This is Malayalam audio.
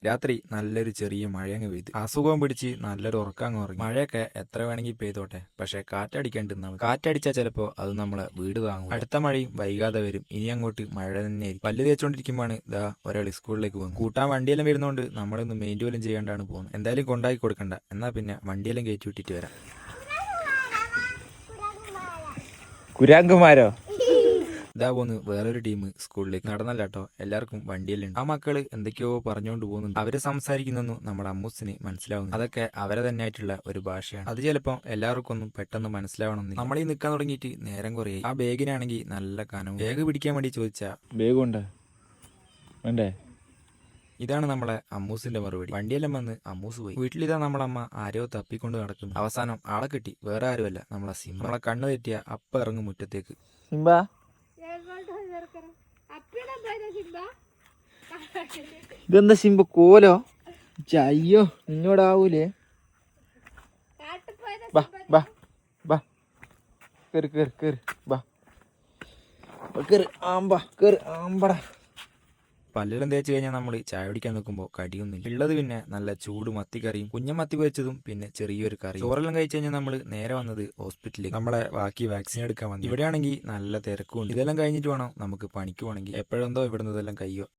രാത്രി നല്ലൊരു ചെറിയ മഴയങ്ങ് പെയ്ത് അസുഖം പിടിച്ച് നല്ലൊരു ഉറക്കങ്ങ് ഉറങ്ങി. മഴയൊക്കെ എത്ര വേണമെങ്കിൽ പെയ്തോട്ടെ, പക്ഷെ കാറ്റടിക്കാണ്ടിരുന്നാൽ കാറ്റടിച്ചാൽ ചിലപ്പോൾ അത് നമ്മളെ വീട് താങ്ങും. അടുത്ത മഴയും വൈകാതെ വരും. ഇനി അങ്ങോട്ട് മഴ തന്നെയായിരിക്കും. പല്ല് തേച്ചുകൊണ്ടിരിക്കുമ്പോഴാണ് ഇതാ ഒരാൾ സ്കൂളിലേക്ക് പോകുന്നത്. കൂട്ടാൻ വണ്ടിയെല്ലാം വരുന്നതുകൊണ്ട് നമ്മളൊന്നും മെയിൻറ്റ് പോലും ചെയ്യാണ്ടാണ് പോകുന്നത്. എന്തായാലും കൊണ്ടാക്കി കൊടുക്കണ്ട, എന്നാൽ പിന്നെ വണ്ടിയെല്ലാം കയറ്റി വിട്ടിട്ട് വരാം. കുരാങ്കുമാരോ? ഇതാ പോന്ന് വേറൊരു ടീം സ്കൂളിലേക്ക്. നടന്നല്ല കേട്ടോ, എല്ലാവർക്കും വണ്ടിയെല്ലാം ഉണ്ട്. ആ മക്കള് എന്തൊക്കെയോ പറഞ്ഞുകൊണ്ട് പോകുന്നുണ്ട്. അവര് സംസാരിക്കുന്നൊന്നും നമ്മുടെ അമ്മൂസിന് മനസ്സിലാവുന്നു. അതൊക്കെ അവരെ തന്നെ ആയിട്ടുള്ള ഒരു ഭാഷയാണ്. അത് ചിലപ്പോൾ എല്ലാവർക്കും ഒന്നും പെട്ടെന്ന് മനസ്സിലാവണമെന്ന്. നമ്മളീ നിൽക്കാൻ തുടങ്ങിയിട്ട് നേരം കുറേ. ആ ബാഗിനാണെങ്കിൽ നല്ല കനവും. ബാഗ് പിടിക്കാൻ വേണ്ടി ചോദിച്ചാ ബേഗുണ്ട് വേണ്ടേ? ഇതാണ് നമ്മളെ അമ്മൂസിന്റെ മറുപടി. വണ്ടിയെല്ലാം വന്ന് അമ്മൂസ് പോയി. വീട്ടിലിതാ നമ്മളമ്മ ആരോ തപ്പിക്കൊണ്ട് നടക്കുന്നു. അവസാനം ആളെ കിട്ടി. വേറെ ആരുമല്ല, നമ്മളെ സിംഹ. നമ്മളെ കണ്ണ് തെറ്റിയ അപ്പ ഇറങ്ങും മുറ്റത്തേക്ക്. സിംബ, ഇതെന്താ സിംബ കോലോ? അയ്യോ, നിന്നോടാവൂലേ? ബാ ബാ ബാ, കേറ് കേറ് കേറ്, ബാ കേറ്, ആമ്പ കേറ്, ആമ്പടാ. പല്ലെല്ലാം തേച്ച് കഴിഞ്ഞാൽ നമ്മൾ ചായ കുടിക്കാൻ നോക്കുമ്പോൾ കടിയൊന്നും ഉള്ളത്. പിന്നെ നല്ല ചൂട് മത്തിക്കറിയും കുഞ്ഞൻ മത്തി പൊരിച്ചതും പിന്നെ ചെറിയൊരു കറി. ചോറെല്ലാം കഴിച്ച് കഴിഞ്ഞാൽ നമ്മൾ നേരെ വന്നത് ഹോസ്പിറ്റലിൽ നമ്മളെ ബാക്കി വാക്സിൻ എടുക്കാൻ വന്നു. ഇവിടെയാണെങ്കിൽ നല്ല തിരക്കുണ്ട്. ഇതെല്ലാം കഴിഞ്ഞിട്ട് വേണം നമുക്ക് പണിക്ക് പോകണമെങ്കിൽ. എപ്പോഴെന്തോ ഇവിടുന്ന് ഇതെല്ലാം കഴിയോ.